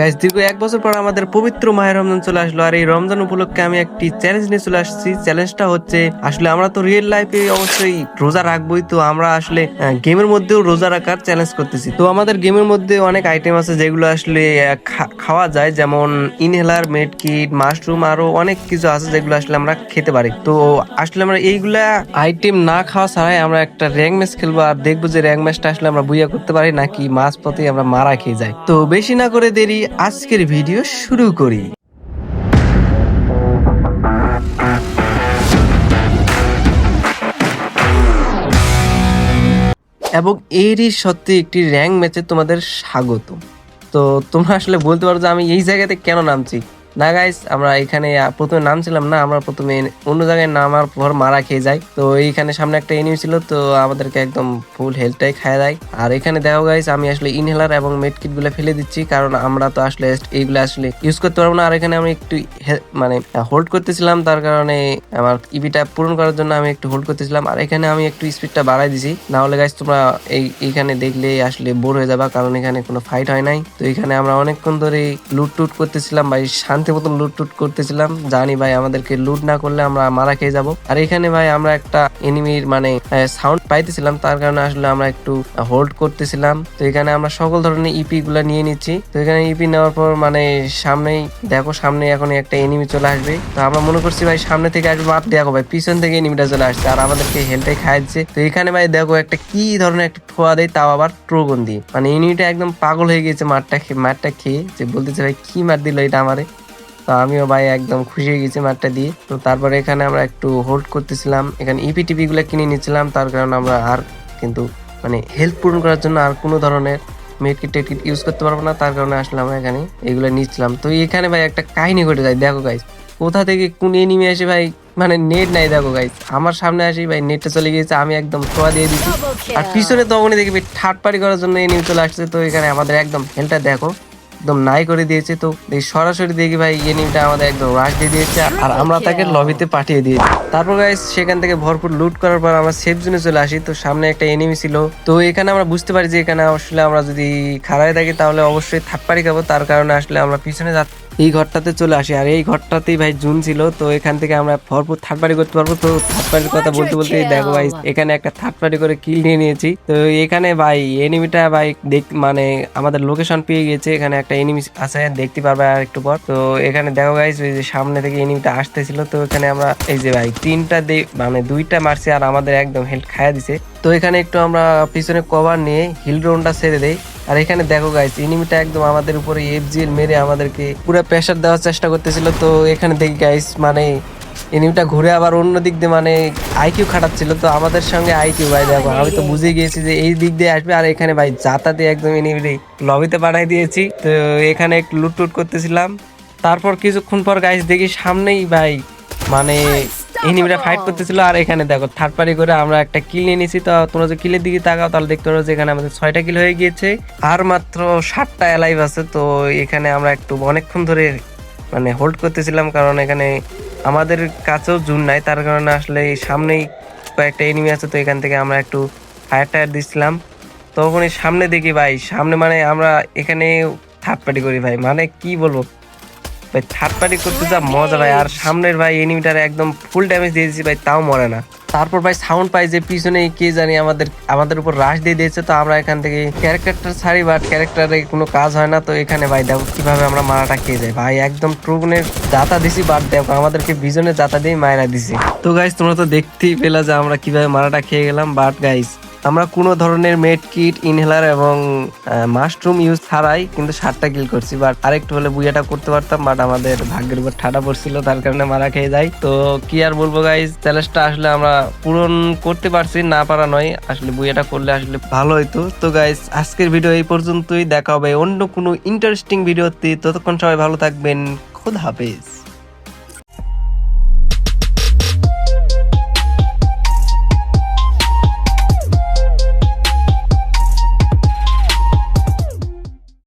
Guys দীর্ঘ 1 বছর পর আমাদের পবিত্র মাহে রমজান চলে আসলো, আর এই রমজান উপলক্ষে আমি একটি চ্যালেঞ্জ নিয়ে চলে আসছি। চ্যালেঞ্জটা হচ্ছে আসলে আমরা তো রিয়েল লাইফে অবশ্যই রোজা রাখবোই, তো আমরা আসলে গেমের মধ্যেও রোজা রাখার চ্যালেঞ্জ করতেছি। তো আমাদের গেমের মধ্যে অনেক আইটেম আছে যেগুলো আসলে খাওয়া যায়, যেমন ইনহেলার, মেড কিট, মাশরুম, আরো অনেক কিছু আছে যেগুলো আসলে আমরা খেতে পারি। তো আসলে আমরা এইগুলা আইটেম না খাওয়া ছাড়াই আমরা একটা র্যাঙ্ক ম্যাচ খেলবো, আর দেখবো যে র্যাঙ্ক ম্যাচটা আসলে আমরা বুইয়া করতে পারি নাকি মাঝ পথে আমরা মারা খেয়ে যাই। তো বেশি না করে দেরি, আজকের ভিডিও শুরু করি। এবং এরই সত্যি একটি র্যাঙ্ক ম্যাচে তোমাদের স্বাগত। তো তোমরা আসলে বলতে পারো যে আমি এই জায়গাতে কেন নামছি। না গাইস, আমরা এখানে প্রথমে নামছিলাম না, আমরা প্রথমে অন্য জায়গায় নামার পর মারা খেয়ে যাই। তো এইখানে সামনে একটা এনিমি ছিল, তো আমাদেরকে একদম ফুল হেলথটাই খায় দেয়। আর এখানে দেখো গাইস, আমি আসলে ইনহেলার এবং মেডকিট গুলো ফেলে দিচ্ছি, কারণ আমরা তো আসলে এইগুলো আসলে ইউজ করতে পারবো না। আর এখানে আমি একটু মানে হোল্ড করতেছিলাম, তার কারণে আমার ইপিটা পূরণ করার জন্য আমি একটু হোল্ড করতেছিলাম। আর এখানে আমি একটু স্পিডটা বাড়াই দিছি, না হলে গাইস তোমরা এইখানে দেখলে আসলে বোর হয়ে যাবা, কারণ এখানে কোনো ফাইট হয় নাই। তো এখানে আমরা অনেকক্ষণ ধরে লুট টুট করতেছিলাম ভাই, শান্তি মতন লুট টুট করতেছিলাম। জানি ভাই আমাদেরকে লুট না করলে আমরা মারা খেয়ে যাব। আর এখানে ভাই আমরা একটা এনিমির মানে সাউন্ড পাইতেছিলাম, তার কারণে আসলে আমরা একটু হোল্ড করতেছিলাম। তো এখানে আমরা সকল ধরনের ইপি গুলা নিয়ে নিচ্ছি। তো এখানে ইপি নেওয়ার পর মানে সামনেই দেখো, সামনে এখন একটা এনিমি চলে আসবে। তো আমরা মনে করছি ভাই সামনে থেকে আসবে, মার দেখো ভাই পিছন থেকে এনিমিটা চলে আসছে আর আমাদেরকে হেলটাই খাইছে। তো এখানে ভাই দেখো একটা কি ধরনের একটা ঠোয়া দেয়, তাও আবার ট্রোগন দিয়ে। মানে এনিমিটা একদম পাগল হয়ে গেছে মারটা খেয়ে, যে বলতেছে ভাই কি মার দিল এটা আমারে। তো আমিও ভাই একদম খুশি হয়ে গেছি মারটা দিয়ে। তো তারপরে এখানে আমরা একটু হোল্ড করতেছিলাম, এখানে ইপি টিপি গুলা কিনে নিচ্ছিলাম, তার কারণে আমরা আর কিন্তু মানে হেলথ পূরণ করার জন্য আর কোনো ধরনের মেডকিট টেডকিট ইউজ করতে পারবো না, তার কারণে আসলে আমরা এখানে এগুলো নিচ্ছিলাম। তো এখানে ভাই একটা কাহিনী ঘটে যায়, দেখো গাইস কোথা থেকে কোন এনিমি আসে ভাই, মানে নেট নাই। দেখো গাইস আমার সামনে আসি ভাই, নেটটা চলে গিয়েছে, আমি একদম ছোঁয়া দিয়ে দিচ্ছি। আর পিছনে তখনই দেখি ভাই থার্ড পার্টি করার জন্য এনিমি চলে আসছে। তো এখানে আমাদের একদম হেলটা দেখো একদম নাই করে দিয়েছে। তো এই সরাসরি দেখি ভাই এনিমিটা আমাদের একদম রাশ দিয়ে দিয়েছে, আর আমরা তাকে লবিতে পাঠিয়ে দিয়েছি। তারপর গাইস সেখান থেকে ভরপুর লুট করার পর আমরা সেফ জোনে চলে আসি। তো সামনে একটা এনিমি ছিল, তো এখানে আমরা বুঝতে পারি যে এখানে আসলে আমরা যদি খাড়ায় থাকি তাহলে অবশ্যই থার্ড পার্টি খাবো, তার কারণে আসলে আমরা পিছনে এই ঘরটাতে চলে আসি। আর এই ঘরটাতেই ভাই জুন ছিল, তো এখান থেকে আমরা ভরপুর থার্ড পার্টি করতে পারবো। তো থার্ড পার্টির কথা বলতে বলতে দেখো ভাই এখানে একটা থার্ড পার্টি করে কিল নিয়ে নিয়েছি। তো এখানে ভাই এনিমিটা ভাই মানে আমাদের লোকেশন পেয়ে গেছে, এখানে একটা এনিমি আছে দেখতে পারবে আর একটু পর। তো এখানে দেখো গাইস ওই যে সামনে থেকে এনিমিটা আসতেছিল, তো এখানে আমরা এই যে ভাই তিনটা মানে দুইটা মারছি আর আমাদের একদম হেল্প খাইয়া দিছে। তো এখানে একটু আমরা পিছনে কভার নিয়ে হিল রাউন্ডটা ছেড়ে দেই। আর এখানে দেখো গাইস এনিমিটা একদম আমাদের উপরে এফজিএল মেরে আমাদেরকে পুরো প্রেসার দেওয়ার চেষ্টা করতেছিল। তো এখানে দেখি গাইস মানে এনিমিটা ঘুরে আবার অন্য দিক দিয়ে মানে আইকিউ খাটাচ্ছিল। তো আমাদের সঙ্গে আইকিউ ভাই দেখো, আমি তো বুঝে গিয়েছি যে এই দিক দিয়ে আসবে, আর এখানে ভাই যাতা দিয়ে একদম এনিমি লবিতে পাঠাই দিয়েছি। তো এখানে একটু লুট টুট করতেছিলাম। তারপর কিছুক্ষণ পর গাইস দেখি সামনেই ভাই মানে এনিমিরা ফাইট করতেছিল, আর এখানে দেখো থার্ড পার্টি করে আমরা একটা কিল নিয়ে নিয়েছি। তো তোমরা যে কিলের দিকে তাকাও তাহলে দেখতে পারো যে এখানে আমাদের 6টা কিল হয়ে গিয়েছে, আর মাত্র 7টা অ্যালাইভ আছে। তো এখানে আমরা একটু অনেকক্ষণ ধরে মানে হোল্ড করতেছিলাম, কারণ এখানে আমাদের কাছেও জুন নাই, তার কারণে আসলে সামনেই কয়েকটা এনিমি আছে। তো এখান থেকে আমরা একটু ফায়ার টায়ার দিচ্ছিলাম। তখন সামনে দেখি ভাই সামনে মানে আমরা এখানে থার্ড পার্টি করি ভাই, মানে কি বলবো ভাই, থার্ড পার্টি করতে যা মজা ভাই। আর সামনের ভাই এনিমিটার একদম ফুল ড্যামেজ দিয়ে দিয়েছি ভাই, তাও মরে না। তারপর ভাই সাউন্ড পাই যে পিছনে কে জানি আমাদের উপর রাশ দিয়ে দিয়েছে। তো আমরা এখান থেকে ক্যারেক্টারটা ছাড়ি, বাট ক্যারেক্টারে কোনো কাজ হয় না। তো এখানে ভাই দেখো কিভাবে আমরা মারাটা খেয়ে যাই ভাই, একদম ট্রুগনের জাতা দিছি, বাট দেখো আমাদেরকে বিজনের জাতা দিয়ে মায়েরা দিছি। তো গাইস তোমরা তো দেখতেই পেলা যে আমরা কিভাবে মারাটা খেয়ে গেলাম। বাট গাইস আমরা কোনো ধরনের মেড কিট, ইনহেলার এবং মাশরুম ইউজ ছাড়াই কিন্তু 7টা কিল করছি। বাট আরেকটু হলে বুইয়াটা করতে পারতাম, বাট আমাদের ভাগ্যের উপর ঠাডা পড়ছিল, তার কারণে মারা খেয়ে যাই। তো কি আর বলবো গাইস, চ্যালেঞ্জটা আসলে আমরা পূরণ করতে পারছি, না পারা নয়, আসলে বুইয়াটা করলে আসলে ভালো হইতো। তো গাইস আজকের ভিডিও এই পর্যন্তই, দেখা হবে অন্য কোনো ইন্টারেস্টিং ভিডিওতে। ততক্ষণ সবাই ভালো থাকবেন, খোদা হাফেজ।